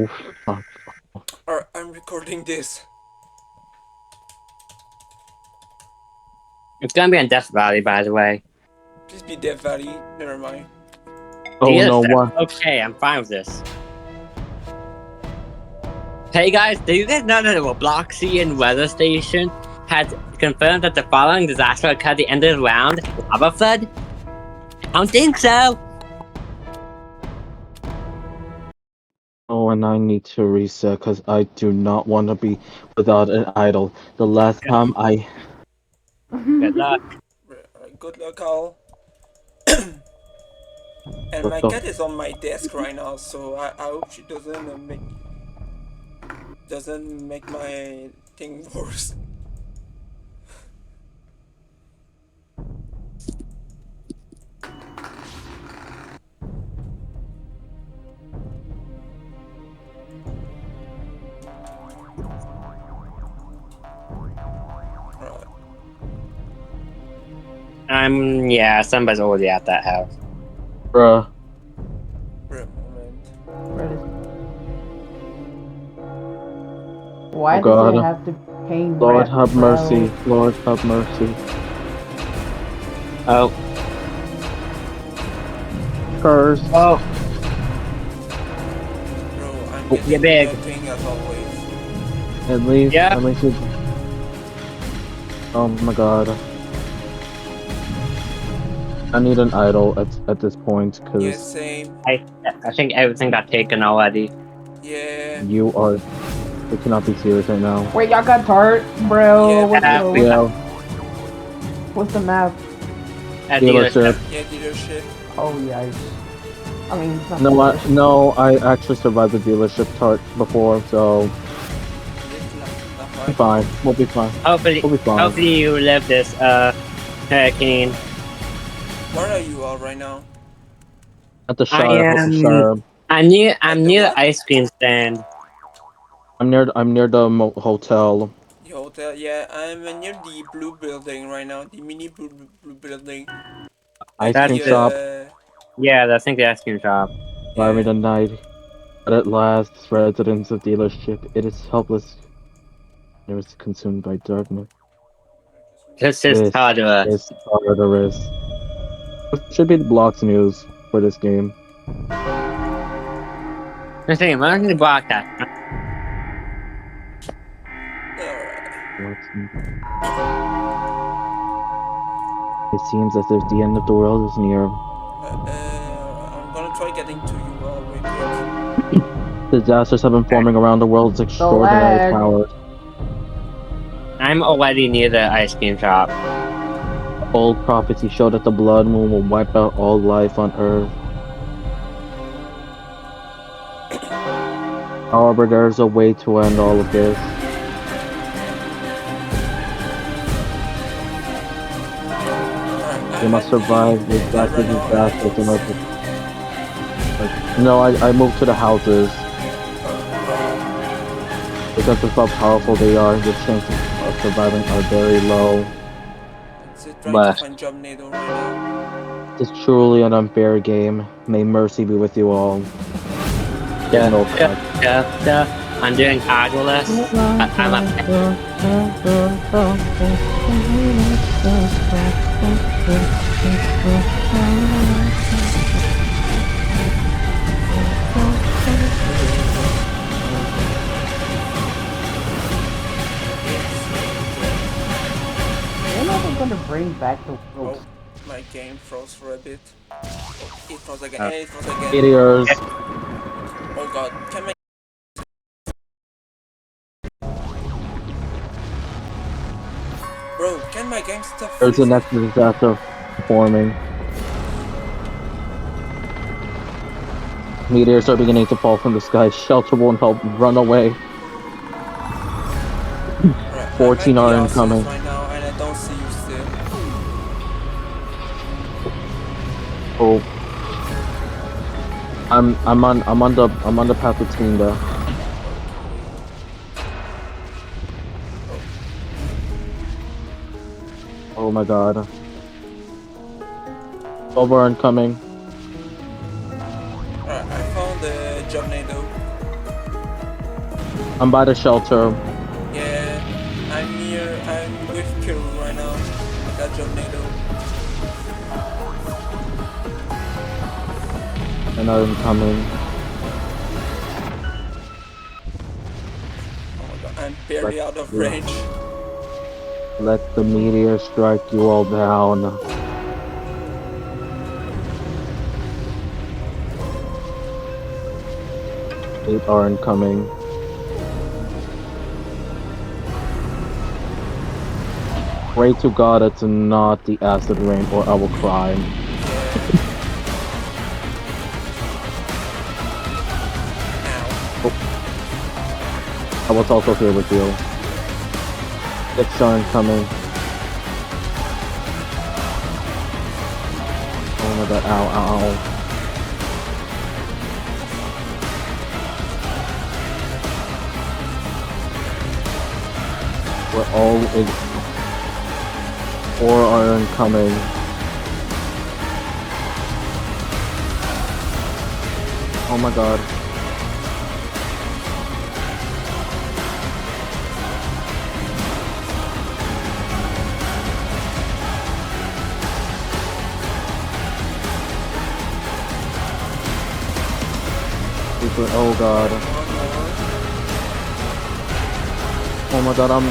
Oh, fuck. Alright, I'm recording this. It's gonna be in Death Valley, by the way. Please be Death Valley. Never mind. Oh, no, Dealership. what? Okay, I'm fine with this. Hey guys, do you guys know that the Robloxy and weather station had confirmed that the following disaster occurred at the end of the round? Lava flood? I don't think so. Oh, and I need to reset because I do not want to be without an idol. The last time I... Good luck. Alright, good luck, Al. And What my the... cat is on my desk right now, so I hope she doesn't make my thing worse. Alright. Yeah, somebody's already at that house. Bruh. For a moment. Why Oh, does God. it have to paint Lord red, have bro? mercy. Lord have mercy. Oh. Curse. Oh, Bro, I'm Oh, getting you're big. nothing as always. At least... Yeah. At least it's... Oh, my God. I need an idol at this point Yeah, because same. I think everything got taken already. Yeah. you are... You cannot be serious right now. Wait, y'all got tart, bro? Yeah, Yeah. What's the map? At Dealership. Yeah, dealership. Oh, yikes. I mean, it's not No, dealership. no, I actually survived the dealership tart before, so Not I'm fine. We'll be fine. Hopefully, We'll be fine. hopefully you live this hurricane. Where are you all right now? At the I Shire, am. Shire. I'm near At the the what? ice cream stand. I'm near the hotel. The hotel. Yeah, I'm near the blue building right now. The mini blue building. Ice Like cream That's the the shop. Yeah, I think the ice cream shop. Surviving yeah. the night. But at last, residents of dealership, it is helpless. It was consumed by darkness. This is This Tartarus. is Tartarus. What should be the blocks news for this game? I think I'm going to block that. Alright. Blocks news. It seems as if the end of the world is near. I'm gonna try getting to you all real quick. Disasters have been forming around the world's The extraordinary lag. powers. I'm already near the ice cream shop. Old prophecy showed that the blood moon will wipe out all life on Earth. However, there's a way to end all of this. Alright, You I'm must at the survive the hotel exact right now. disasters in order to... No, I moved to the houses. Because of how powerful they are, the chances of surviving are very low. I'm trying to But find Job Nado right now. It is truly an unfair game. May mercy be with you all. yeah, No I'm doing Tartarus. I'm up. When are they gonna bring back the world? Oh, my game froze for a bit. It froze again. And it froze again. Meteors. Oh god, can my bro? Can my game stop There's the freezing? next disaster forming. Meteors are beginning to fall from the sky. Shelter won't help. Run away. Right, 14 I'm are at the incoming. right now, and I don't see you still. Oh. I'm on the path between the... Oh my god. Over incoming. Alright, I found the Job Nado. I'm by the shelter. Yeah, I'm with Kirill right now. I got Tornado. And I'm coming. Oh my god, I'm barely out of range. Let the meteor strike you all down. Eight are incoming. Pray to God it's not the acid rain or I will cry. Ow. I was also here with you. Six are incoming. Oh my god, ow, ow, ow. We're all in. Four are incoming. Oh my god. Oh god. Oh my god, I'm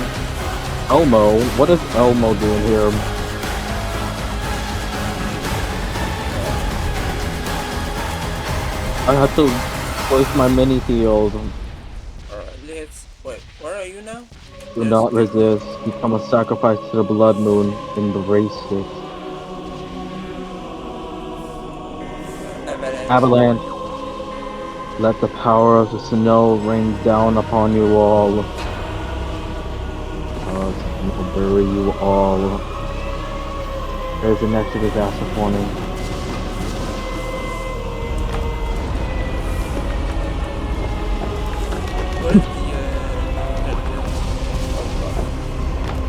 Elmo. What is Elmo doing here? I have to place my mini field. Alright, let's wait. Where are you now? Do Yes, not resist. Become a sacrifice to the blood moon. Embrace it. Avalanche. Avalanche. Let the power of the snow rain down upon you all. Will bury you all. There's an extra disaster warning. Where's the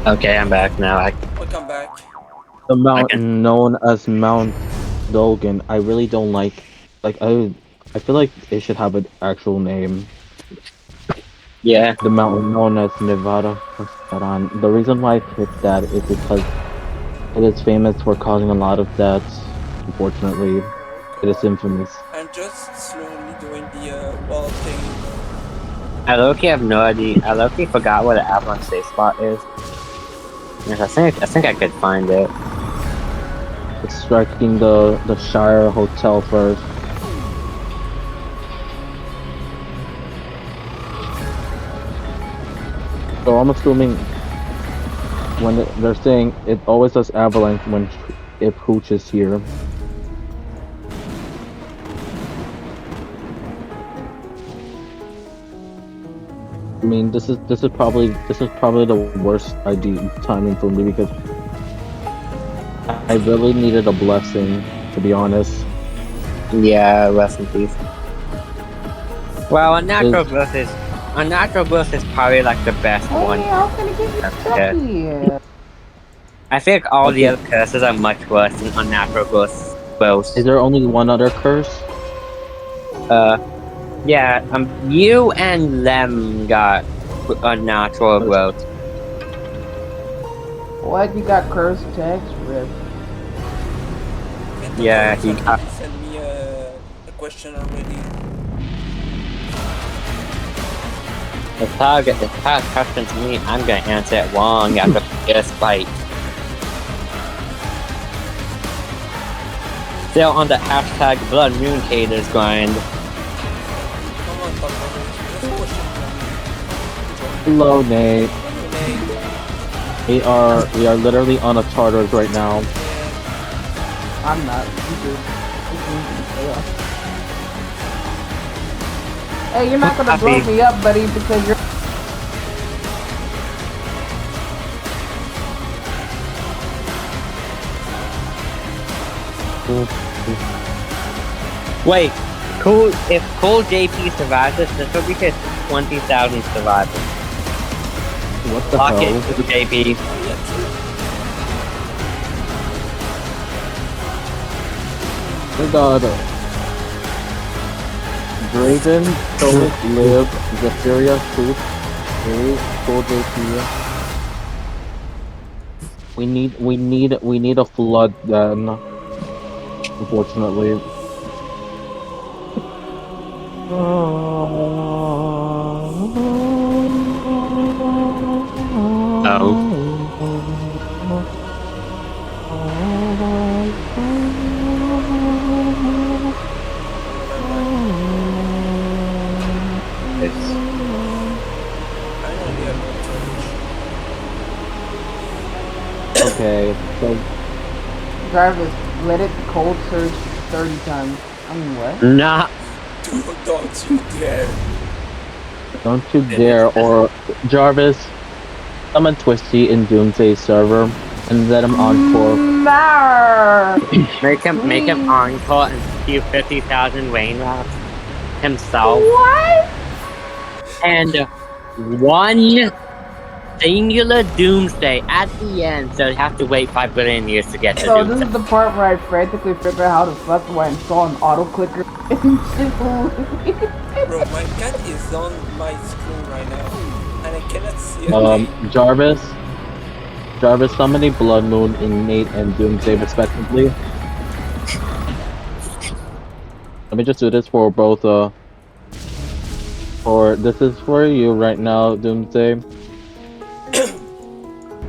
Okay, I'm back now. welcome back. The mountain known as Mount Dolgan. I really don't like I feel like it should have an actual name. Yeah. The mountain known as Nevada Castaran. The reason why I picked that is because it is famous for causing a lot of deaths. Unfortunately, it is infamous. I'm just slowly doing the wall thing. I low-key have no idea. I low-key forgot what the Avalanche safe spot is. Yes, I think I could find it. It's striking the Shire Hotel first. So I'm assuming when they're saying it always does avalanche when if Hooch is here. I mean, this is probably the worst idea timing for me because I really needed a blessing, to be honest. Yeah, rest in peace. Well, unnatural growth is probably like the best Hey, one. I was gonna give you Okay. Chucky. I think all the Okay. other curses are much worse than unnatural growth. Is there only one other curse? Yeah, you and Lem got unnatural growth. What? You got cursed text? Rip. Yeah, he got. Somebody sent me a question already. If Tag questions me, I'm gonna answer it wrong after this fight. Still on the hashtag Blood Moon Haters grind. Come on, Tartarus. Just question from Hello, Nate. Nate. We are literally on a Tartarus right now. I'm not. You do. Hey, you're not gonna blow me up, buddy, because you're. Wait, if Cool JP survives this will be his 20,000 survivors. What the Lock hell? it, Cool JP. Oh god. Draven, Stoic, Liv, Zephyria, Truth, Harry, Full JP. We need a flood then. Unfortunately. It's I know we have Okay, so Jarvis, let it cold surge 30 times. I mean, what? not. don't you dare. don't you dare, or Jarvis, summon Twisty in Doomsday server and let him encore. Nah. Make him Please. encore and steal 50,000 rainbows himself. What? And one singular doomsday at the end, so you have to wait 5 billion years to get to So this doomsday. is the part where I frantically figure out how the fuck do I install an auto clicker. Bro, my cat is on my screen right now, and I cannot see a thing. Jarvis summoning Blood Moon, Innate, and Doomsday respectively. Let me just do this for both, this is for you right now, Doomsday.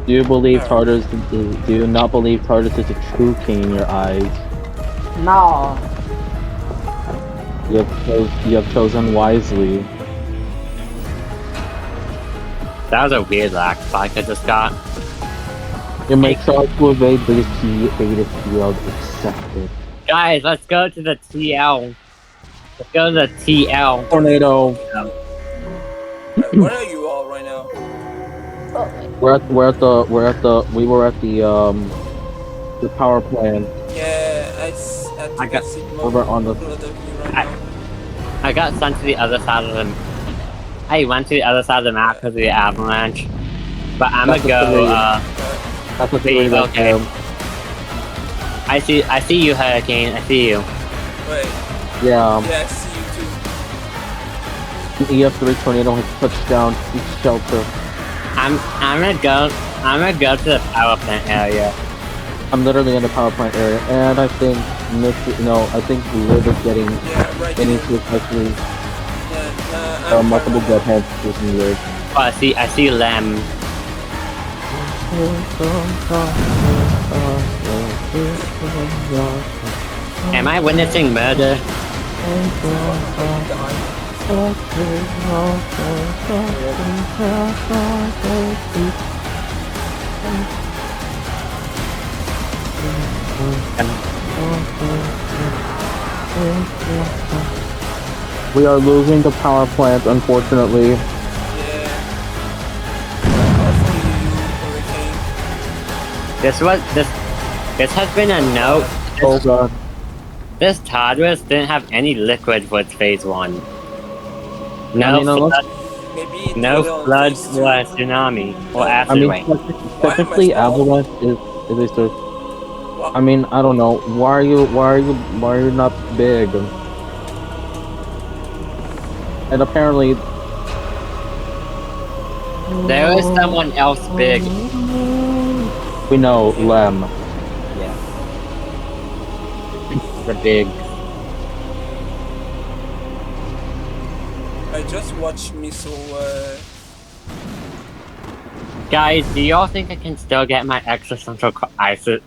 Do you believe Tartarus, do you not believe Tartarus is a true king in your eyes? Nah. You have chosen wisely. That was a weird lag spike I just got. You may try to evade beta field accepted. Guys, let's go to the TL. Let's go to the TL. Tornado. Where are you all right now? We were at the power plant. Yeah, I think I got see over on the. blood of you right now. I got sent to the other side of the. I went to the other side of the map because of the avalanche. But I'm gonna go. That's a Wait, 3 okay. I see you, Hurricane. I see you. Wait, Yeah. yeah, I see you too. EF3 tornado has touched down. Seek shelter. I'm gonna go to the power plant area. I'm literally in the power plant area, and I think I think Liv is getting Yeah, right into here. especially Yeah, I'm multiple fine death right hands using Liv. Oh, I see Lem. Am I witnessing murder? We are losing the power plant, unfortunately. Yeah. Hopefully you, Hurricane. This has been a note. Oh god. This Tartarus didn't have any liquid for its phase 1. No I mean, unless- flood, Maybe it no was on flood phase or 2. tsunami or I acid rain. technically, avalanche is a sort. I mean, I don't know. Why are you not big? And apparently, There is someone else big. we know Lem. Yeah. The big. I just watched Missile. Guys, do y'all think I can still get my existential crisis?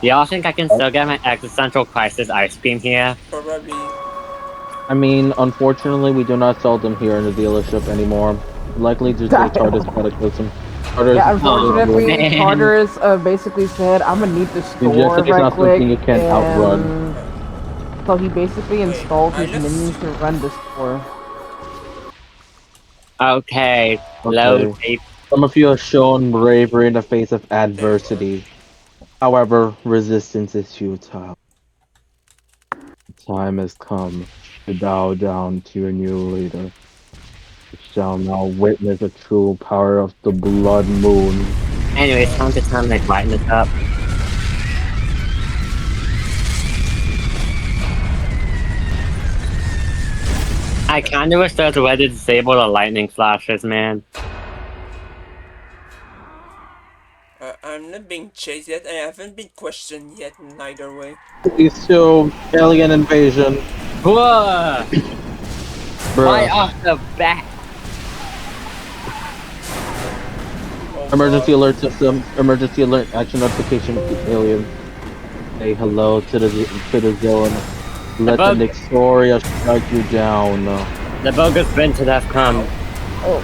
Do y'all think I can still get my existential crisis ice cream here? Probably. I mean, unfortunately, we do not sell them here in the dealership anymore. Likely due to the Tartarus cataclysm. Yeah, unfortunately, man. Tartarus basically said, I'm gonna need the store Yesterday's right not quick. something you can outrun. So he basically installed I his just- minions to run the store. Okay, low tape. Some of you have shown bravery in the face of adversity. However, resistance is futile. The time has come to bow down to your new leader. You shall now witness the true power of the Blood Moon. Anyways, time to lighten this up. I kind of wish there was a way to disable the lightning flashes, man. I'm not being chased yet. I haven't been questioned yet in either way. Phase 2, alien invasion. Whoa! Right Bruh. off the bat. Oh, Emergency God. alert system. Emergency alert action notification. Alien. Say hello to the zone. Let the bug- Nixoria strike you down. The bogus Vincent have come. Oh,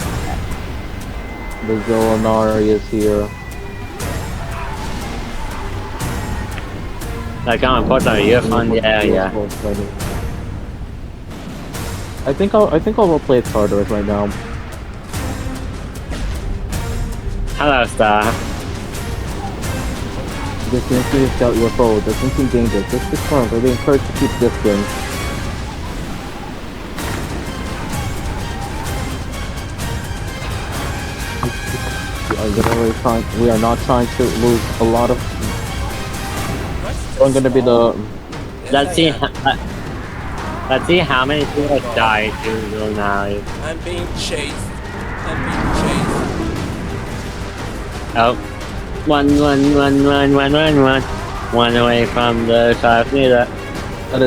The Zoanari is here. Like, I'm put on your fun, yeah. I think I'll play Tartarus right now. Hello, Star. This instantly scout your foe. This instant danger. This confirms. I'll be encouraged to keep distance. We are not trying to lose a lot of. I'm gonna be the. Let's see. Let's see how many people died to now. I'm being chased. I'm being chased. Oh. One away from the Sharknado.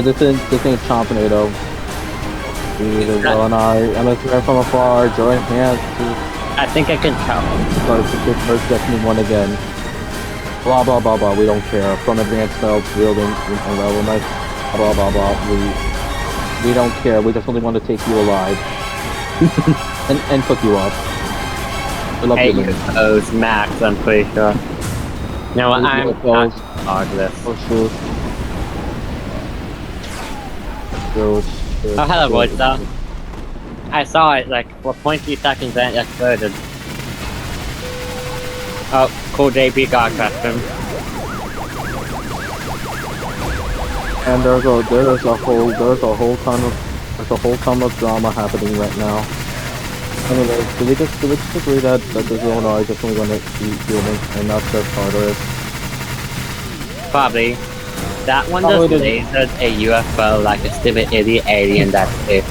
This ain't Chompnado. The Zoanari. MSR from afar. Join hands to. I think I can tell. First Destiny 1 again. Blah blah blah blah, we don't care. From advanced spells, wielding, and level nice. Blah blah blah, we don't care. We just only want to take you alive. and cook you up. We love Hey, you. UFOs, Max, I'm pretty sure. No, I'm not this. Oh shoot. Oh, hello, Voidstar. I saw it like for 0.3 seconds and it exploded. Oh, cool JP got a question. And there's a whole ton of drama happening right now. Anyway, do we just agree that the Zoanari is definitely going to be human and not just Tartarus? Probably. That one just lasered a UFO like a stupid idiot alien, that's it.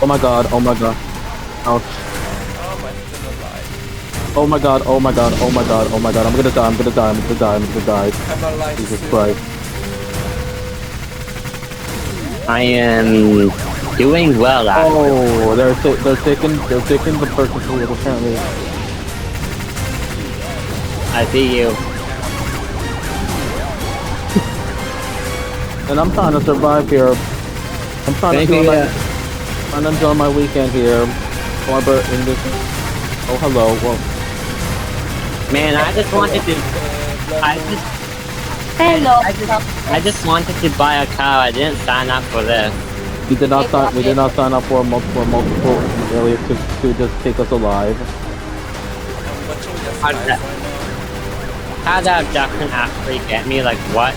Oh my god, oh my god. Ouch. Oh, I'm still alive. Oh my god, oh my god, oh my god, oh my god. I'm gonna die, I'm gonna die, I'm gonna die, I'm gonna die. I'm alive Jesus too. Christ. I am doing well actually. Oh, they're taking the person for little apparently. I see you. And I'm trying to survive here. I'm trying to enjoy my weekend here. However, in this. Oh, hello. Well. Man, I just wanted to. hello. I just wanted to buy a car. I didn't sign up for this. We did not sign up for multiple aliens to just take us alive. I'm watching the How'd skies that- right now. How did abduction actually get me? Like what?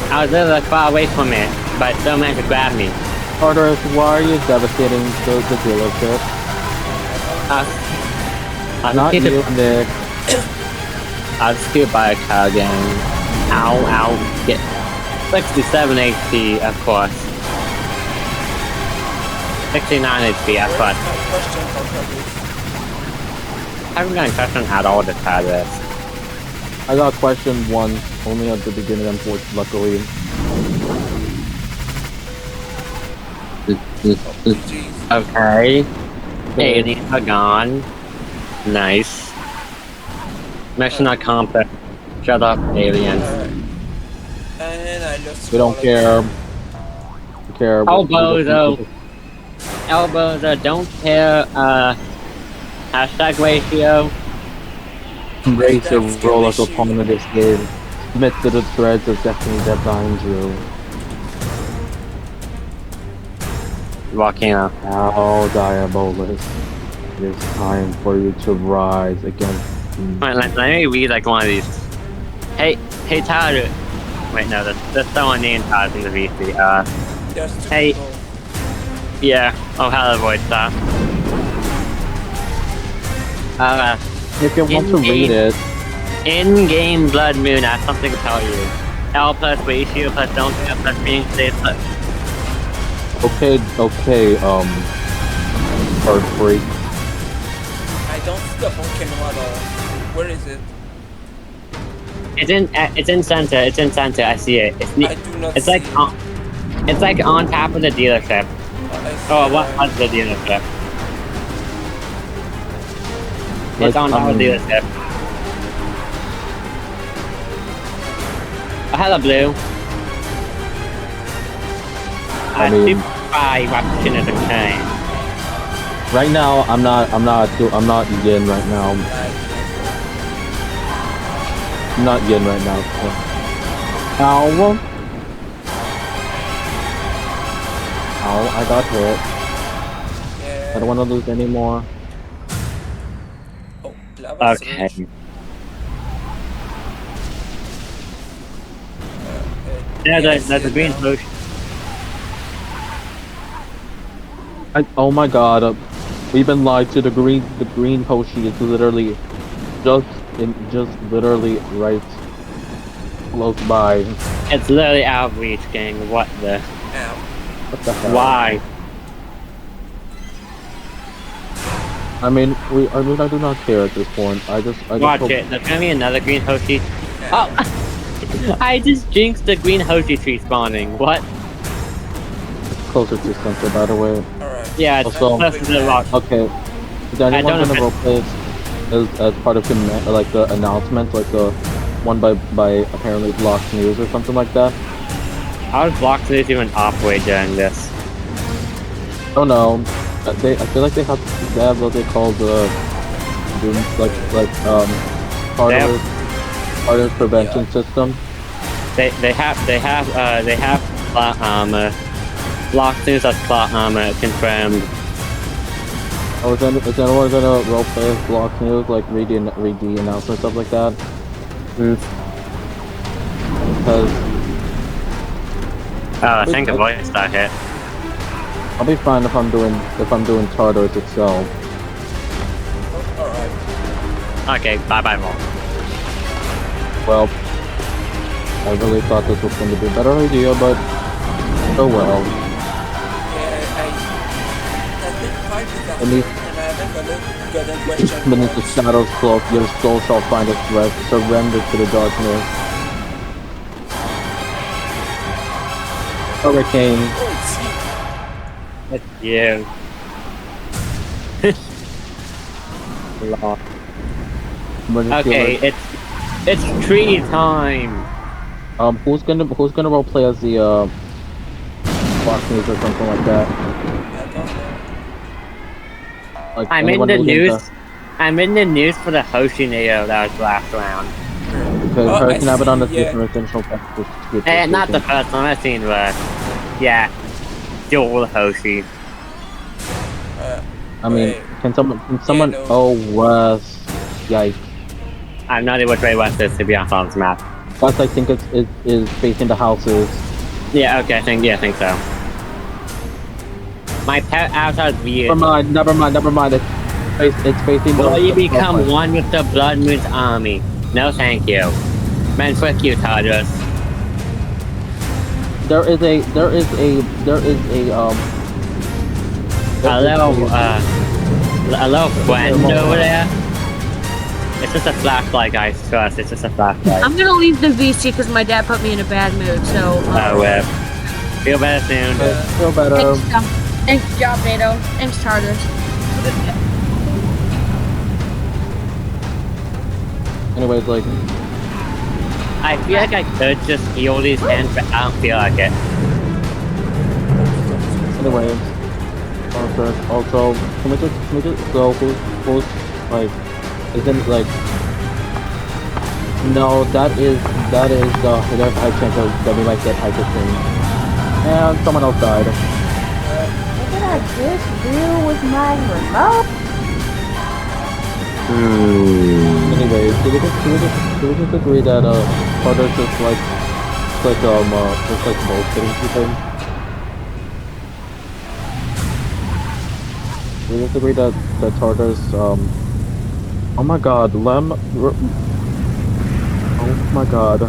I was literally far away from it, but it still managed to grab me. Tartarus, why are you devastating the dealership? I'll Not just you, Nick. I'll just keep buy a car again. Ow. Get 67 HP, of course. 69 HP, of course. My question about this. I haven't got a question at all to try this. I got question 1, only at the beginning, unfortunately. Jeez. Okay. Aliens are gone. Nice. Mission accomplished. Shut up, aliens. And I lost We don't quality. care. We care. Elbows, don't care, hashtag ratio. Embrace the role as opponent of this game. Submit to the threads of destiny that binds you. Volcano. Now, Diabolus, it is time for you to rise against me. Alright, let me read like one of these. Hey, Tartarus. Wait, no, that's someone named Tartarus in the VC. There's two Hey. people. Yeah. Oh, hello, Voidstar. If you want to read it, In-game Blood Moon, I have something to tell you. L plus ratio plus don't care plus being safe plus. Okay, Earthquake. I don't see the volcano at all. Where is it? It's in center. It's in center. I see it. I do not It's see like it. it's like on top of the dealership. I see Oh, it, what right? was the dealership? Like, It's on top of the dealership. Oh, hello, Blue. I mean- Super Fry Eruption is okay. Right now, I'm not yin right now. I'm not yin right now. So. Ow. Ow, I got hit. Yeah. I don't want to lose anymore. Oh, lava Okay. surge. Yeah, I there's see a it green now. potion. Oh my god, we've been lied to. The green Hoshi is literally just literally right close by. It's literally out of reach, gang. What the? Ow. What the hell? Why? I mean, I do not care at this point. I just Watch hope it. There's gonna be another green Hoshi. Ow. Oh! I just jinxed the green Hoshi tree spawning. What? it's closer to center, by the way. Alright. Yeah, it's Also- close to the rock. Okay, is anyone don't gonna know roleplay as part of like the announcement, like the one by apparently Blocked News or something like that? How does Block News even operate during this? Oh no, I feel like they have what they call the Tartarus prevention system. They have plot armor. Block News has plot armor confirmed. Oh, is anyone gonna roleplay as Blocked News, like read the announcement, stuff like that? Because Oh, I think the voice got hit. I'll be fine if I'm doing Tartarus itself. Alright. Okay, bye, Vol. Well, I really thought this was going to be a better idea, but oh well. Yeah, I've been fighting that Beneath- and I haven't gotten question. Beneath the shadows cloak, your soul shall find its rest. Surrender to the darkness. Hurricane. Oh, it's you. It's you. Lol. Emergency Okay, alert. it's tree time. Who's gonna roleplay as the Blocked News or something like that? I don't know. Like I'm in anyone the leading news. I'm in the news for the Hoshineo that was last round. Because Oh, I Hurricane have it on the see, yeah. intentional And not the first one, I've seen worse. Yeah. Dual Hoshi. I mean, Wait. can someone? no. Oh, Wes. Yikes. I'm not even which way West is to be honest on this map. Wes, I think is facing the houses. Yeah, okay, I think so. My pet avatar is weird. Never mind. It's facing the. Will you the become front. one with the Blood Moon's army? No, thank you. Man, frick you, Tartarus. There is a A little friend over there. It's just a flashlight, guys. Trust, it's just a flashlight. I'm gonna leave the VC because my dad put me in a bad mood. So. Feel better soon. feel better. Thanks, job, NATO. Thanks, Tartarus. Anyways, like, I feel like I could just heal these hands, but I don't feel like it. anyways. Also, can we just go? Who's like, isn't like. No, there's a high chance that we might get hyper. And someone else died. What did I just do with my remote? Anyways, can we just agree that Tartarus just bullshitting people? We just agree that Tartarus oh my god, oh my god.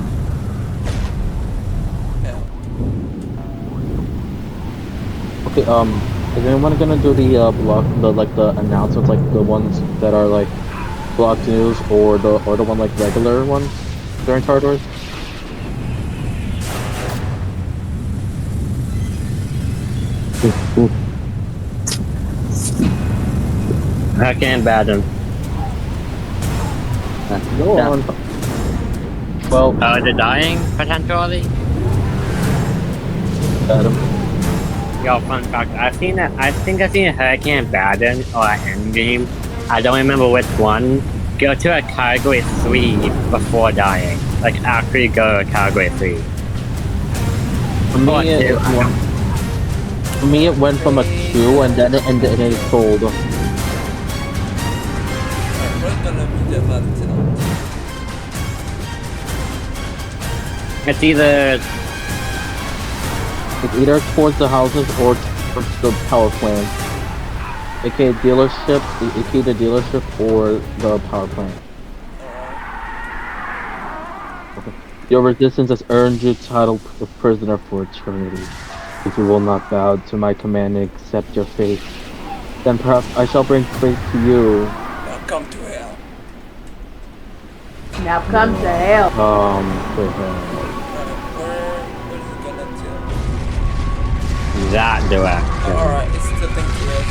Okay, is anyone gonna do the the announcements, like the ones that are like block news, or the one like regular ones during Tartarus? Ooh, I can't battle. go on. Well, Oh, they're dying potentially. Adam. Yo, fun fact. I think I've seen a Hurricane Baden or an Endgame. I don't remember which one. Go to a category 3 before dying. Like actually go to category 3. For Or me, 2. for me, it went from a 2 and then it sold. Alright, what's gonna be the battle? It's either It's either towards the houses or towards the power plant. AKA dealership, AKA the dealership or the power plant. Okay. Your resistance has earned you title of prisoner for eternity. If you will not bow to my command and accept your fate, then perhaps I shall bring fate to you. Now come to hell. Now come to hell. To hell. Where is it gonna tell? that direction. Alright, it's tilting to us.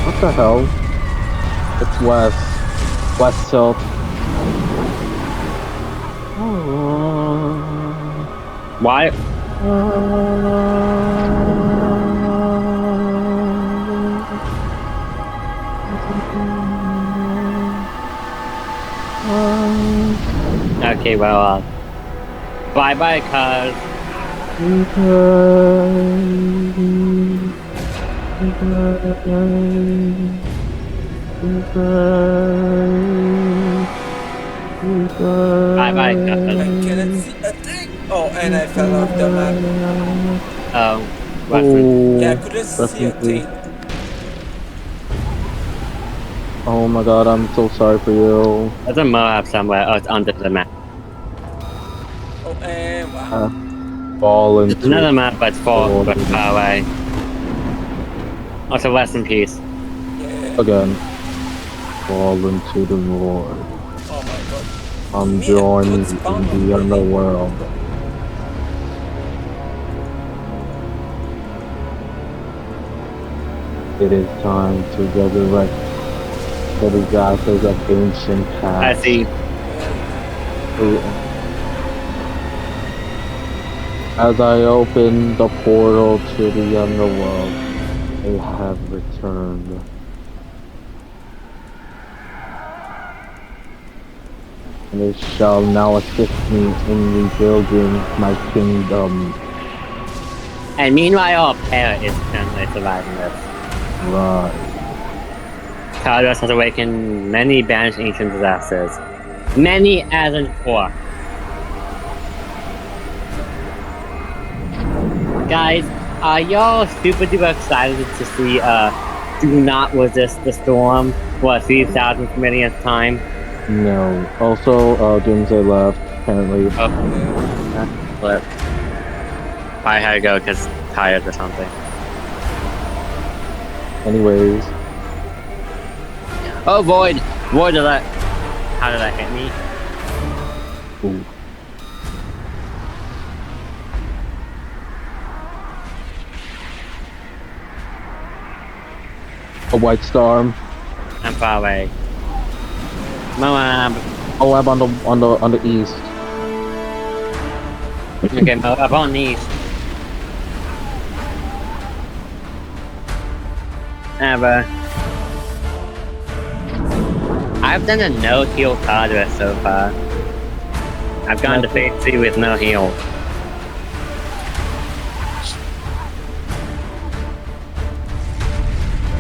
What the hell? It's west. West tilt. Why? Okay, well, bye-bye, cuz. Bye-bye, cuz. I cannot see a thing. Oh, and I fell off the map. Oh, Western. Yeah, I couldn't see a thing. Oh my god, I'm so sorry for you. There's a Moab somewhere. Oh, it's under the map. Oh, and wow. Fall There's into another map, but it's Oh, far away. Also, rest in peace. Yeah. again. Fall into the Lord. Oh my god. I'm Me, joining what's found in the already? underworld. It is time to resurrect the disasters of ancient I past. see. As I open the portal to the underworld, they have returned. And they shall now assist me in rebuilding my kingdom. And meanwhile, a parrot is currently surviving this. Right. Tartarus has awakened many banished ancient disasters. Many as in 4. Guys, are y'all super duper excited to see Do Not Resist the Storm for a 3,000th millionth time? No. Also, Doomsday left, apparently. Oh, but I had to go because tired or something. Anyways. Oh, Void! Void did that. How did that hit me? Ooh. A white storm. I'm far away. Moab. Oh, I'm on the east. Okay, Moab on the east. Ever. I've done a no heal Tartarus so far. I've gone to phase 3 with no heal.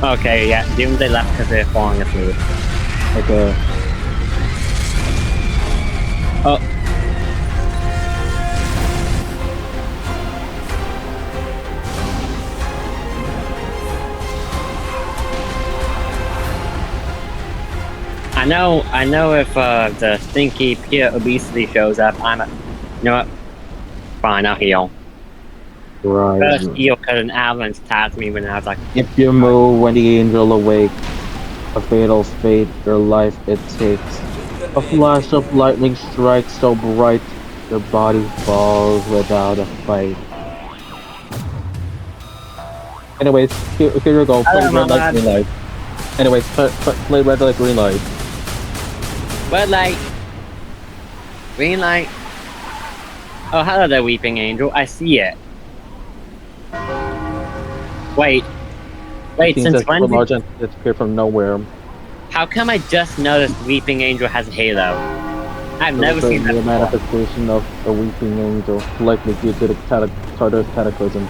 Okay, yeah, Doomsday left because they're falling asleep. Okay. Oh. I know if the stinky pure obesity shows up, you know what? Fine, I'll heal. First Right. eel because an avalanche attacked me when I was like, If you move when the angel awake, a fatal fate, your life it takes. A flash of lightning strikes so bright, your body falls without a fight. Anyways, here you go. Play hello, red light, Mom. green light. Anyways, play red light, green light. Red light. Green light. Oh, hello there, Weeping Angel. I see it. Wait. It Wait, seems since like when a did... large entity appeared from nowhere. How come I just noticed Weeping Angel has a halo? I've It never was a seen that mere before. manifestation of a weeping angel, likely due to the Tartarus cataclysm.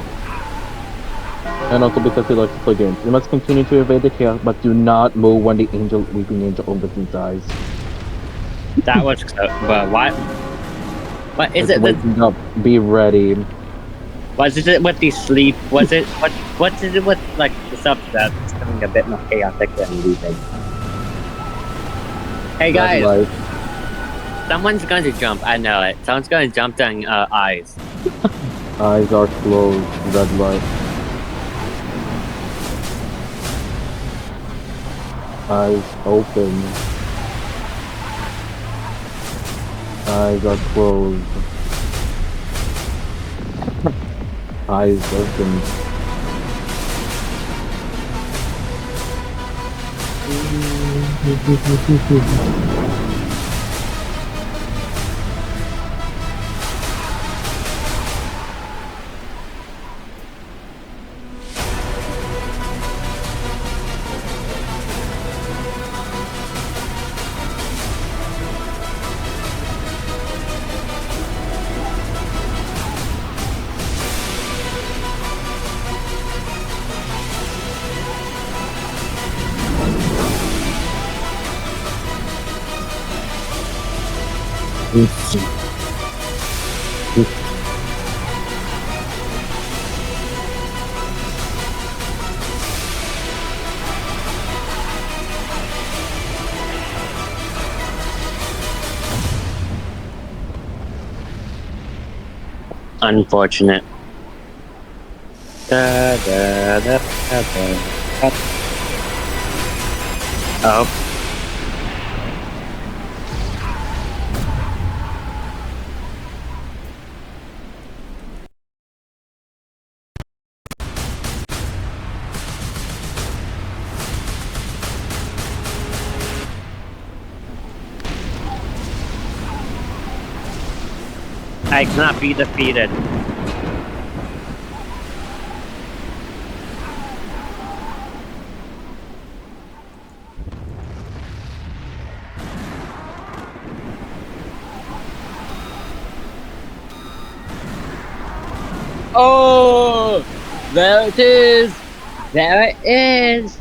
And also because he likes to play games. You must continue to evade the chaos, but do not move when the weeping angel opens its eyes. That was... but what? What is It's it? waking up. Be ready. Was it with the sleep? Was it... What is it with, like, the stuff that's becoming a bit more chaotic than Weeping? Hey, Red guys. light. Someone's going to jump. I know it. Someone's going to jump down eyes. Eyes are closed. Red light. Eyes open. Eyes are closed. Eyes open. Unfortunate. Da, da, da, da, da. Oh. I cannot be defeated. Oh! There it is! There it is!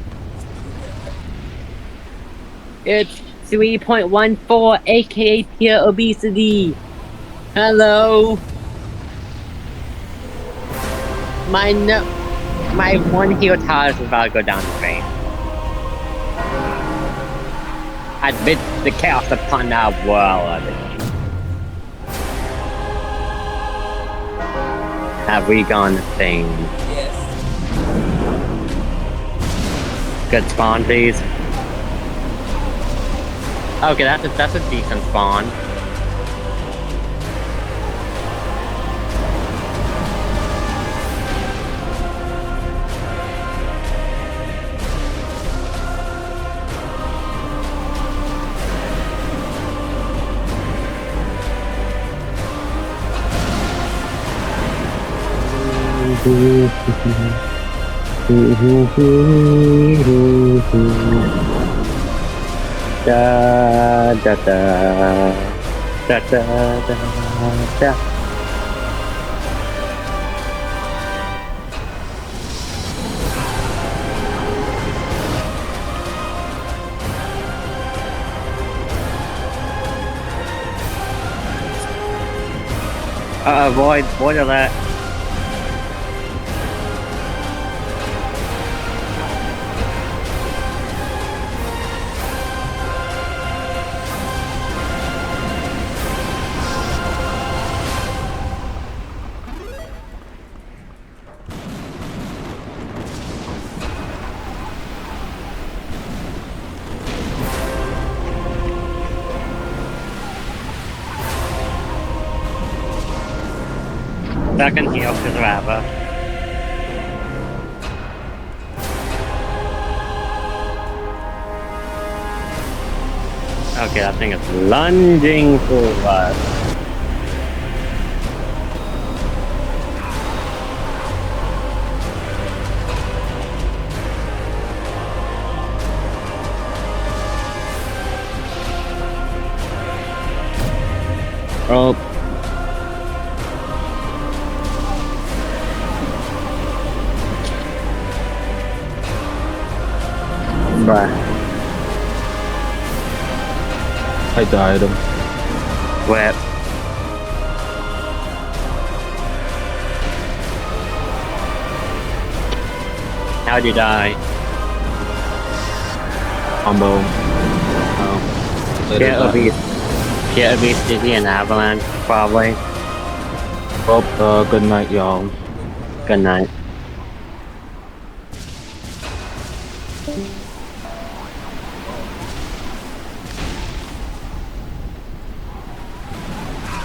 It's 3.14, aka pure obesity. Hello! My one hero tower is about to go down the drain. Admit the chaos upon our world. Have we gone insane? Yes. Good spawn, please. Okay, that's a decent spawn. Da da da da da da da. Void alert. Second heal to the Rava. Okay, that thing is lunging for us. Oh. Bruh. I died him. Where? How'd you die? Combo. Oh. Later It'll that. be Dizzy and Avalanche, probably. Well, good night, y'all. Good night.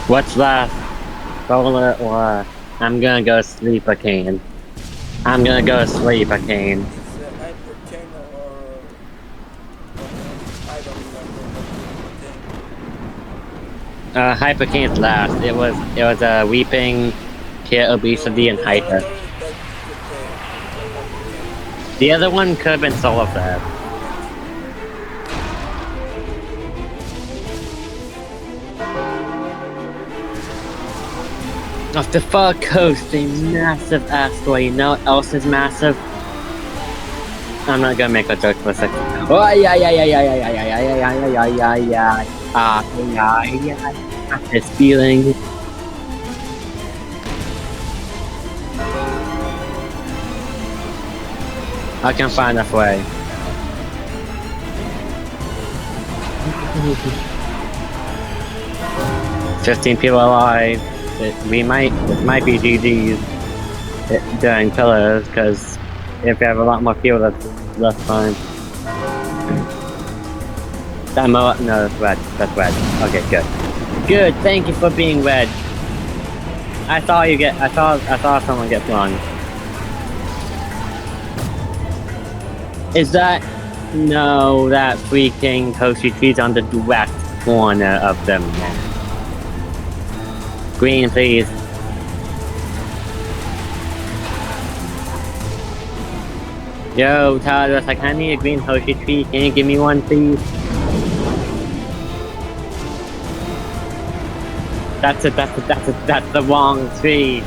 What's left? Solar or I'm gonna go sleep again. I'm gonna go sleep again. It's hyper channel or I don't remember what thing. Hypercane's last. It was a weeping, Kit obesity, and hyper. The other one could have been solo fed. Off the far coast, a massive asteroid. You know what else is massive? I'm not gonna make a joke for a second. Oh yeah. This feeling. I can find a way. $15 people alive. It might be GG's during pillars, because if we have a lot more people, that's fine. No, that's red. That's red. Okay, good. Good. Thank you for being red. I saw someone get flung. Is that? No, that freaking Hoshi tree's on the direct corner of the map. Green, please. Yo, Tartarus, I kinda need a green Hoshi tree. Can you give me one, please? That's the wrong tree.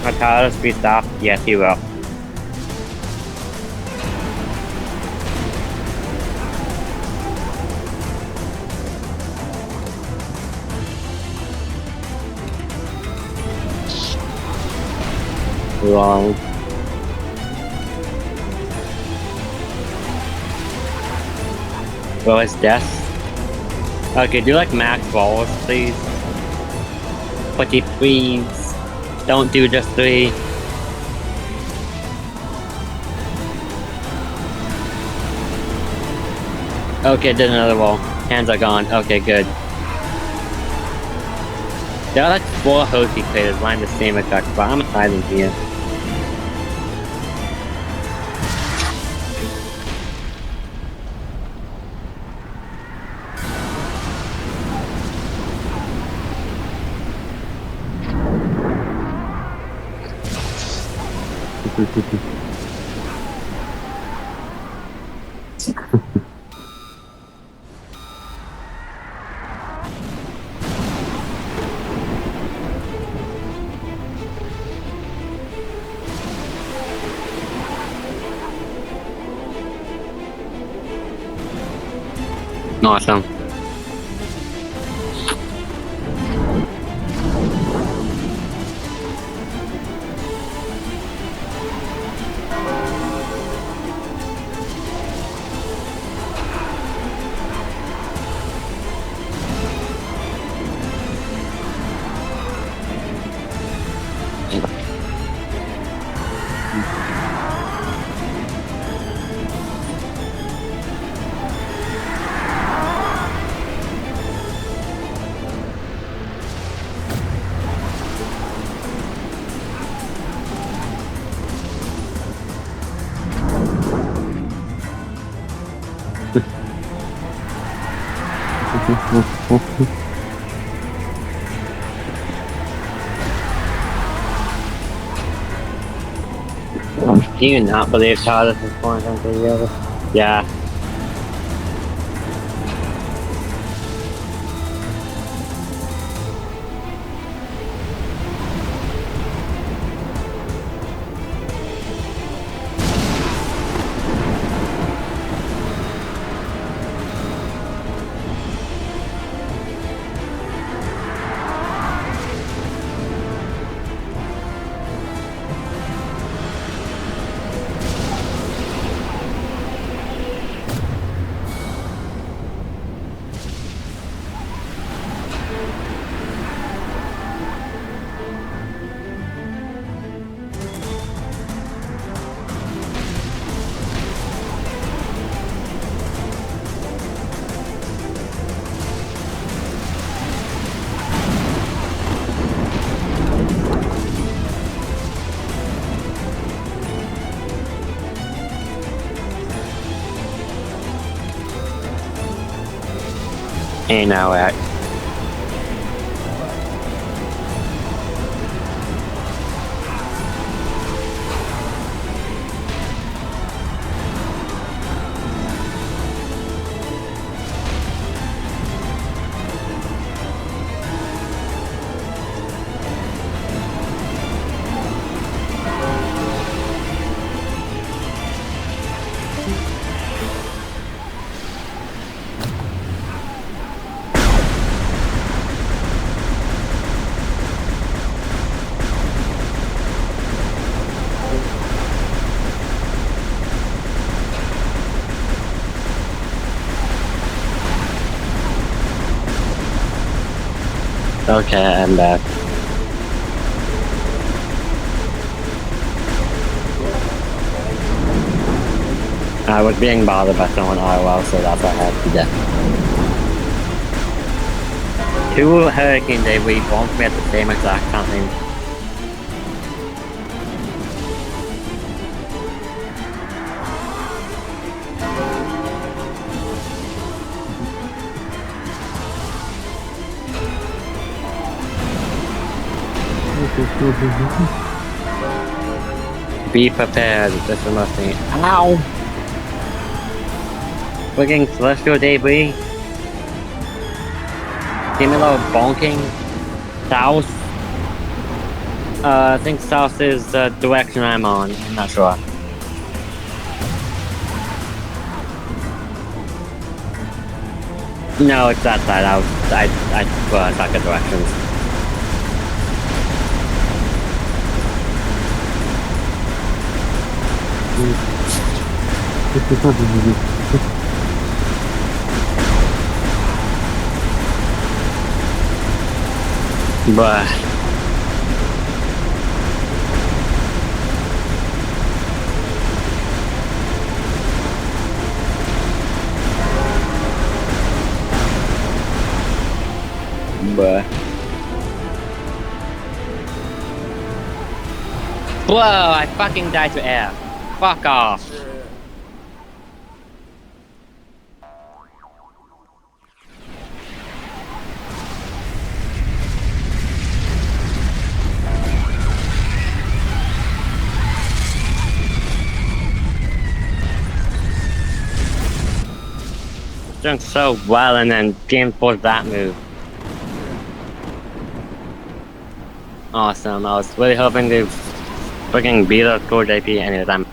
Tartarus, be stopped? Yes, he will. Wrong. Well, it's death. Okay, do like max balls, please. Please. Don't do just 3. Okay, did another wall. Hands are gone. Okay, good. There are like 4 Hoshi craters lined the same exact spot. I'm hiding here. Awesome. Do you not believe Tartarus is born from the other? Yeah. Ain't no way. Okay, I'm back. I was being bothered by someone IRL, so that's what I had to do. 2 hurricanes, they both me at the same exact time. Be prepared, this is the most thing. Ow! Frigging celestial debris. Give me a little bonking. South. I think south is the direction I'm on. I'm not sure. No, it's that side. I suck at directions. Bruh. Bruh. Whoa, I fucking died to air. Fuck off. Doing so well, and then game forced that move. Awesome. I was really hoping to freaking beat up score JP anyways. I'm